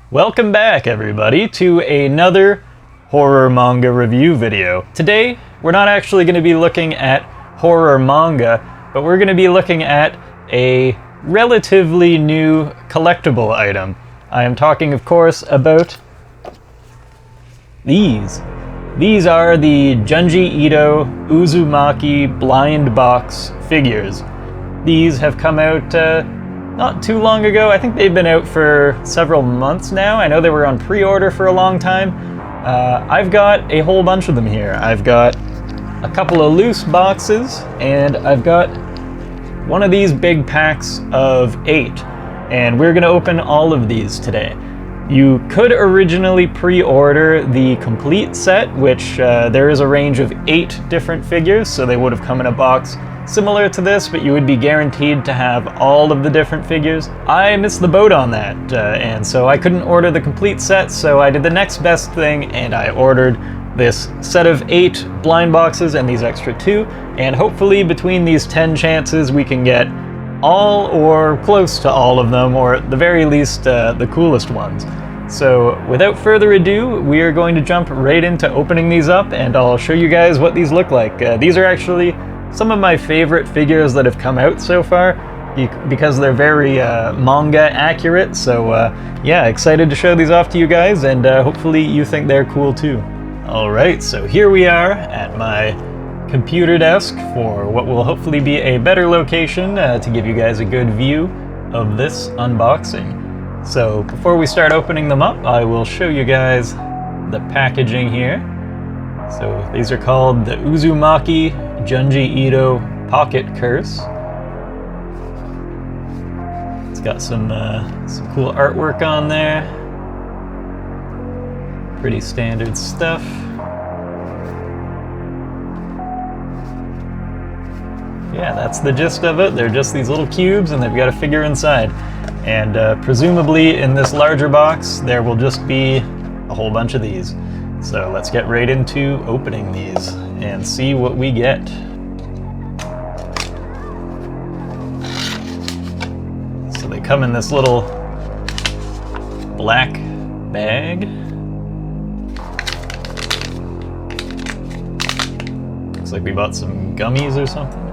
Welcome back, everybody, to another horror manga review video. Today, we're not actually going to be looking at horror manga, but we're going to be looking at a relatively new collectible item. I am talking, of course, about these. These are the Junji Ito Uzumaki blind box figures. These have come out not too long ago. I think they've been out for several months now. I know they were on pre-order for a long time. I've got a whole bunch of them here. I've got a couple of loose boxes, and I've got one of these big packs of 8. And we're gonna open all of these today. You could originally pre-order the complete set, which there is a range of 8 different figures, so they would have come in a box similar to this, but you would be guaranteed to have all of the different figures. I missed the boat on that, and so I couldn't order the complete set, so I did the next best thing, and I ordered this set of 8 blind boxes and these extra 2, and hopefully between these 10 chances we can get all or close to all of them, or at the very least the coolest ones. So without further ado, we are going to jump right into opening these up, and I'll show you guys what these look like. These are actually some of my favorite figures that have come out so far, because they're very manga accurate, so yeah, excited to show these off to you guys, and hopefully you think they're cool too. Alright, so here we are at my computer desk for what will hopefully be a better location to give you guys a good view of this unboxing. So before we start opening them up, I will show you guys the packaging here. So these are called the Uzumaki Junji Ito Pocket Curse. It's got some cool artwork on there. Pretty standard stuff. Yeah, that's the gist of it. They're just these little cubes, and they've got a figure inside. And presumably in this larger box, there will just be a whole bunch of these. So let's get right into opening these and see what we get. So they come in this little black bag. Looks like we bought some gummies or something.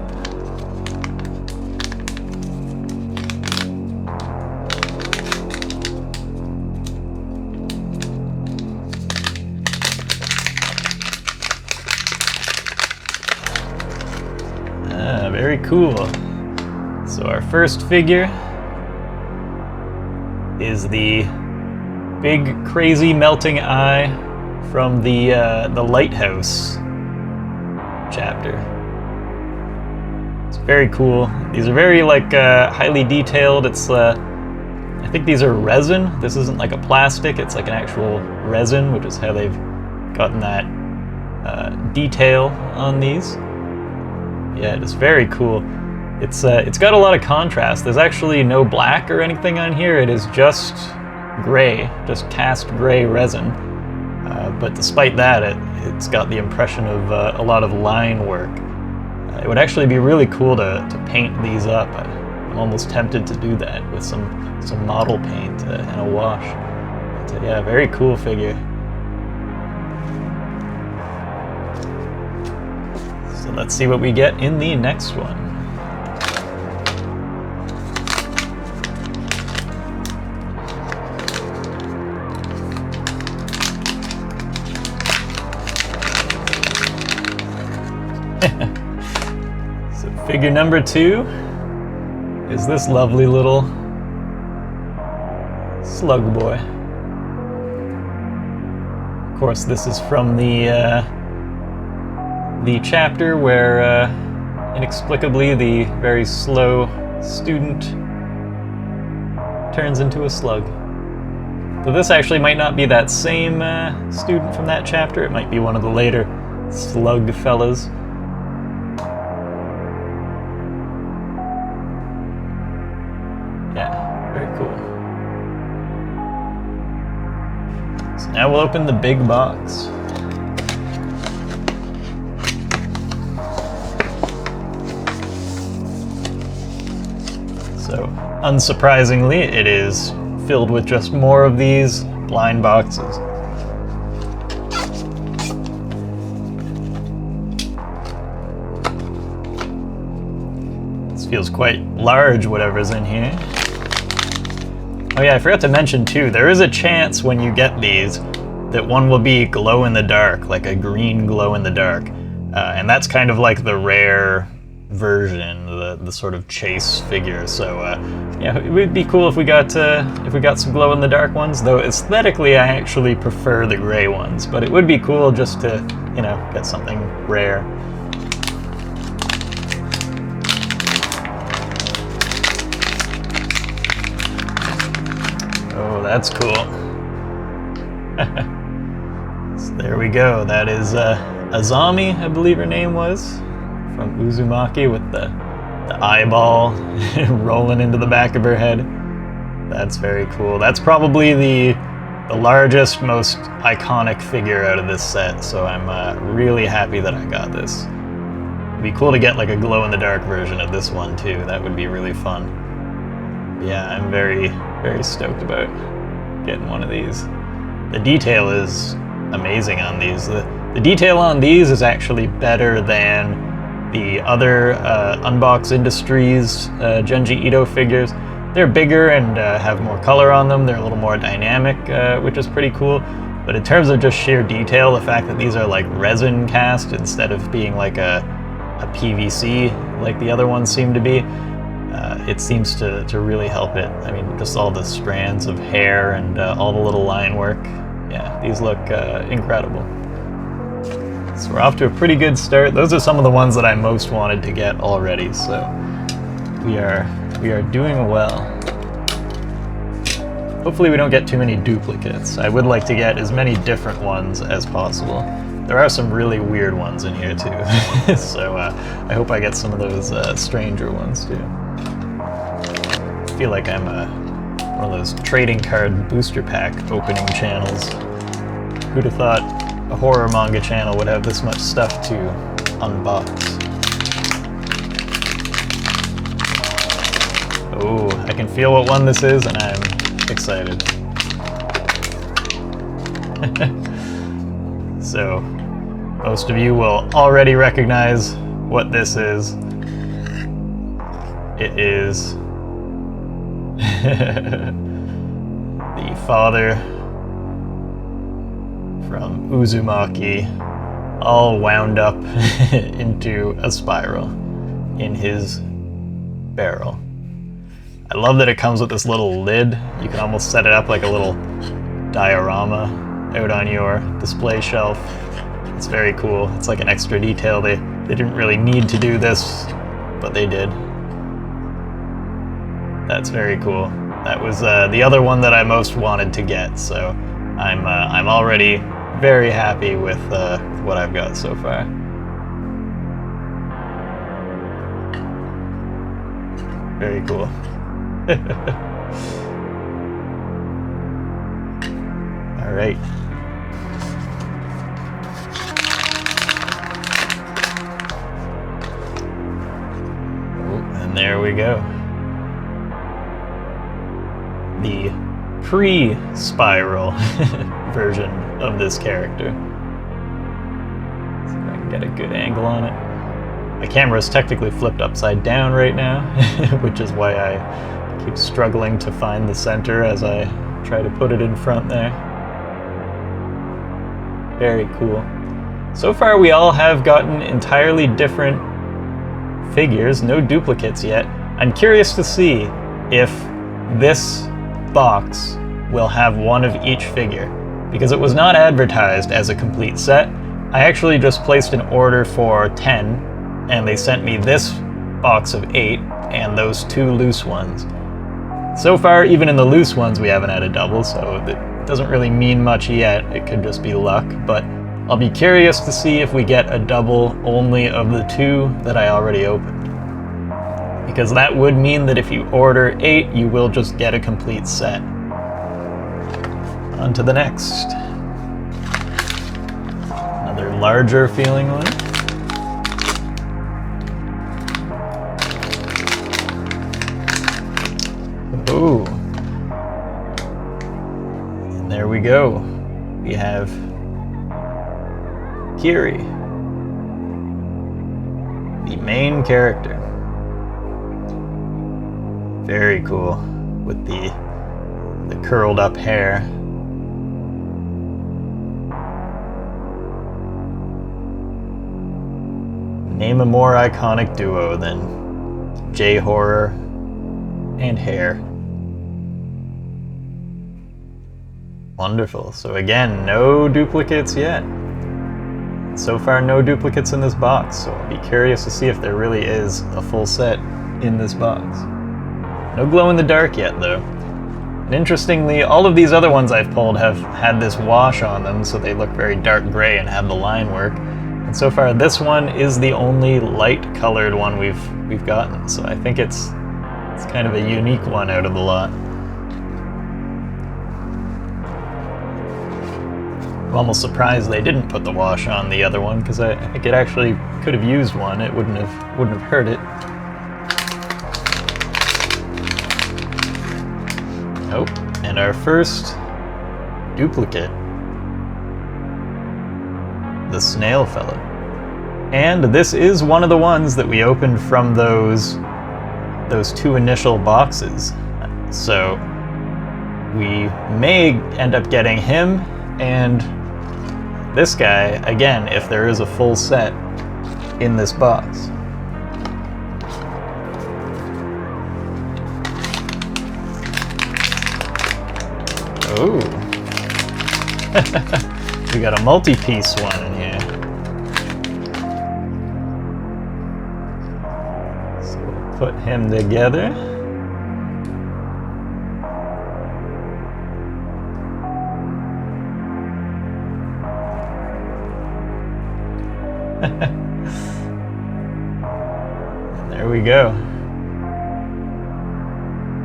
Very cool. So our first figure is the big crazy melting eye from the Lighthouse chapter. It's very cool. These are very highly detailed. It's I think these are resin. This isn't like a plastic. It's like an actual resin, which is how they've gotten that detail on these. Yeah, it's very cool. It's got a lot of contrast. There's actually no black or anything on here. It is just gray, just cast gray resin. But despite that, it's got the impression of a lot of line work. It would actually be really cool to paint these up. I'm almost tempted to do that with some model paint and a wash. But yeah, very cool figure. So let's see what we get in the next one. So figure number 2 is this lovely little slug boy. Of course, this is from the chapter where inexplicably the very slow student turns into a slug. So this actually might not be that same student from that chapter. It might be one of the later slug fellas. Yeah, very cool. So now we'll open the big box. So, unsurprisingly, it is filled with just more of these blind boxes. This feels quite large, whatever's in here. Oh yeah, I forgot to mention too, there is a chance when you get these that one will be glow in the dark, like a green glow in the dark. And that's kind of like the rare version, the sort of chase figure. So yeah, it would be cool if we got some glow in the dark ones. Though aesthetically, I actually prefer the gray ones. But it would be cool just to, you know, get something rare. Oh, that's cool. So there we go. That is Azami, I believe her name was, from Uzumaki, with the eyeball rolling into the back of her head. That's very cool. That's probably the largest, most iconic figure out of this set, so I'm really happy that I got this. It'd be cool to get like a glow-in-the-dark version of this one too. That would be really fun. Yeah, I'm very, very stoked about getting one of these. The detail is amazing on these. The detail on these is actually better than the other Unbox Industries Junji Ito figures. They're bigger and have more color on them. They're a little more dynamic, which is pretty cool. But in terms of just sheer detail, the fact that these are like resin cast instead of being like a PVC like the other ones seem to be, it seems to really help it. I mean, just all the strands of hair and all the little line work. Yeah, these look incredible. So we're off to a pretty good start. Those are some of the ones that I most wanted to get already, so we are doing well. Hopefully we don't get too many duplicates. I would like to get as many different ones as possible. There are some really weird ones in here too, so I hope I get some of those stranger ones too. I feel like I'm one of those trading card booster pack opening channels. Who'd have thought a horror manga channel would have this much stuff to unbox? Oh, I can feel what one this is, and I'm excited. So, most of you will already recognize what this is. It is the father from Uzumaki, all wound up into a spiral in his barrel. I love that it comes with this little lid. You can almost set it up like a little diorama out on your display shelf. It's very cool. It's like an extra detail. They didn't really need to do this, but they did. That's very cool. That was the other one that I most wanted to get, so I'm already very happy with what I've got so far. Very cool. All right. Oh, and there we go. The pre-spiral version of this character. See if I can get a good angle on it. My camera is technically flipped upside down right now, which is why I keep struggling to find the center as I try to put it in front there. Very cool. So far we all have gotten entirely different figures, no duplicates yet. I'm curious to see if this box will have one of each figure, because it was not advertised as a complete set. I actually just placed an order for 10, and they sent me this box of 8 and those 2 loose ones. So far, even in the loose ones, we haven't had a double, so it doesn't really mean much yet. It could just be luck, but I'll be curious to see if we get a double only of the 2 that I already opened. Because that would mean that if you order 8, you will just get a complete set. On to the next. Another larger feeling one. Ooh. There we go. We have Kiri, the main character. Very cool with the curled up hair. Name a more iconic duo than J-horror and hair. Wonderful. So again, no duplicates yet. So far, no duplicates in this box, so I'll be curious to see if there really is a full set in this box. No glow-in-the-dark yet, though. And interestingly, all of these other ones I've pulled have had this wash on them, so they look very dark gray and have the line work. And so far, this one is the only light-colored one we've gotten, so I think it's kind of a unique one out of the lot. I'm almost surprised they didn't put the wash on the other one, because I think it actually could have used one. It wouldn't have hurt it. Oh, and our first duplicate, the snail fella. And this is one of the ones that we opened from those two initial boxes. So we may end up getting him and this guy, again, if there is a full set in this box. Oh. We got a multi-piece one in here. So we'll put him together. There we go.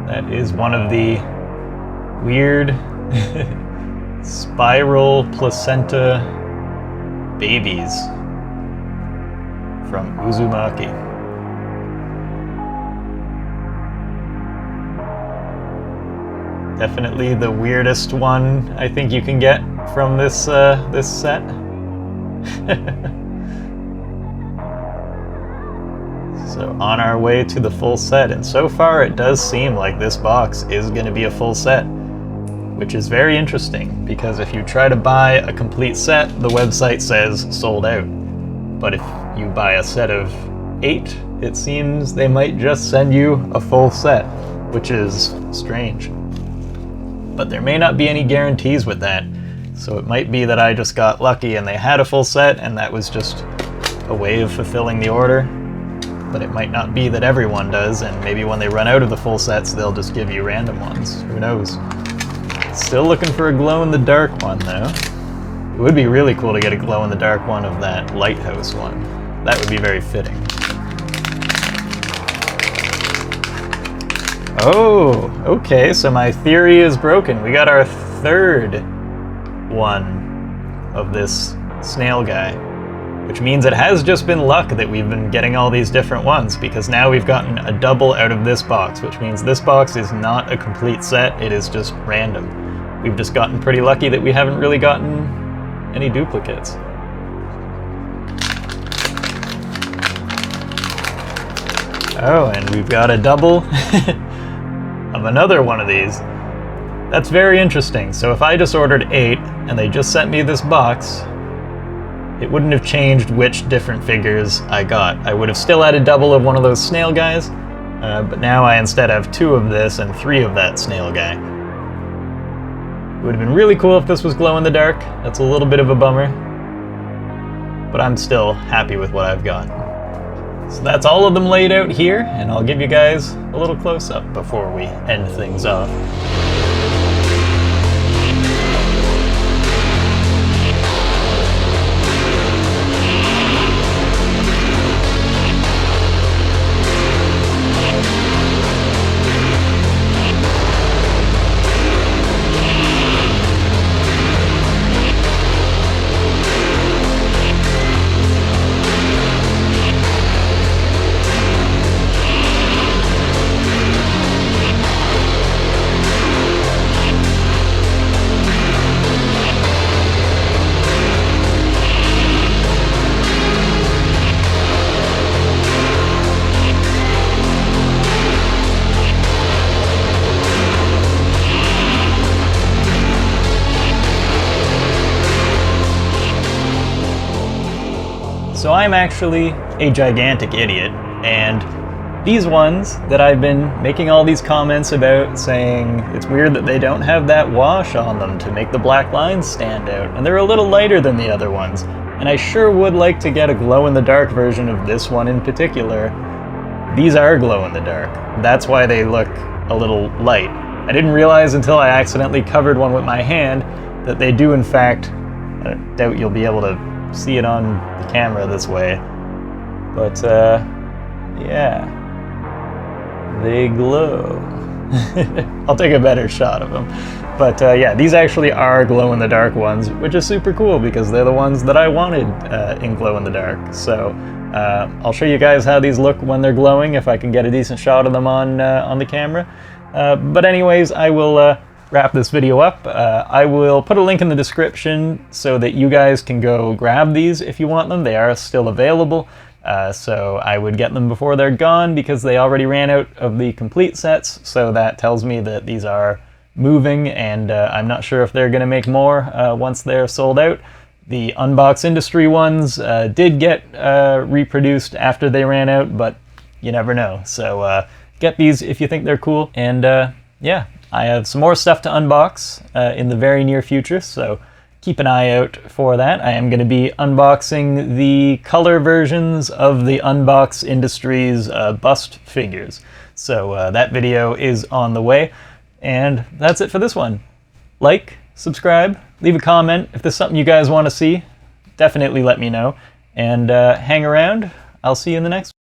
That is one of the weird spiral placenta babies from Uzumaki. Definitely the weirdest one I think you can get from this set. So on our way to the full set, and so far it does seem like this box is going to be a full set, which is very interesting, because if you try to buy a complete set, the website says sold out. But if you buy a set of 8, it seems they might just send you a full set, which is strange. But there may not be any guarantees with that, so it might be that I just got lucky and they had a full set and that was just a way of fulfilling the order. But it might not be that everyone does, and maybe when they run out of the full sets, they'll just give you random ones. Who knows? Still looking for a glow-in-the-dark one, though. It would be really cool to get a glow-in-the-dark one of that lighthouse one. That would be very fitting. Oh, okay, so my theory is broken. We got our third one of this snail guy, which means it has just been luck that we've been getting all these different ones, because now we've gotten a double out of this box, which means this box is not a complete set, it is just random. We've just gotten pretty lucky that we haven't really gotten any duplicates. Oh, and we've got a double of another one of these. That's very interesting. So if I just ordered 8 and they just sent me this box, it wouldn't have changed which different figures I got. I would have still had a double of one of those snail guys, but now I instead have 2 of this and 3 of that snail guy. It would have been really cool if this was glow-in-the-dark. That's a little bit of a bummer, but I'm still happy with what I've got. So that's all of them laid out here, and I'll give you guys a little close-up before we end things off. I'm actually a gigantic idiot, and these ones that I've been making all these comments about, saying it's weird that they don't have that wash on them to make the black lines stand out, and they're a little lighter than the other ones, and I sure would like to get a glow-in-the-dark version of this one in particular. These are glow-in-the-dark. That's why they look a little light. I didn't realize until I accidentally covered one with my hand that they do in fact, I doubt you'll be able to see it on the camera this way, but yeah, they glow. I'll take a better shot of them. But yeah, these actually are glow-in-the-dark ones, which is super cool because they're the ones that I wanted in glow-in-the-dark. So I'll show you guys how these look when they're glowing, if I can get a decent shot of them on the camera. But anyways, I will wrap this video up. I will put a link in the description so that you guys can go grab these if you want them. They are still available. So I would get them before they're gone because they already ran out of the complete sets, so that tells me that these are moving, and I'm not sure if they're going to make more once they're sold out. The Unbox Industry ones did get reproduced after they ran out, but you never know. So get these if you think they're cool, and yeah, I have some more stuff to unbox in the very near future, so keep an eye out for that. I am going to be unboxing the color versions of the Unbox Industries bust figures. So that video is on the way. And that's it for this one. Like, subscribe, leave a comment. If there's something you guys want to see, definitely let me know. And hang around. I'll see you in the next one.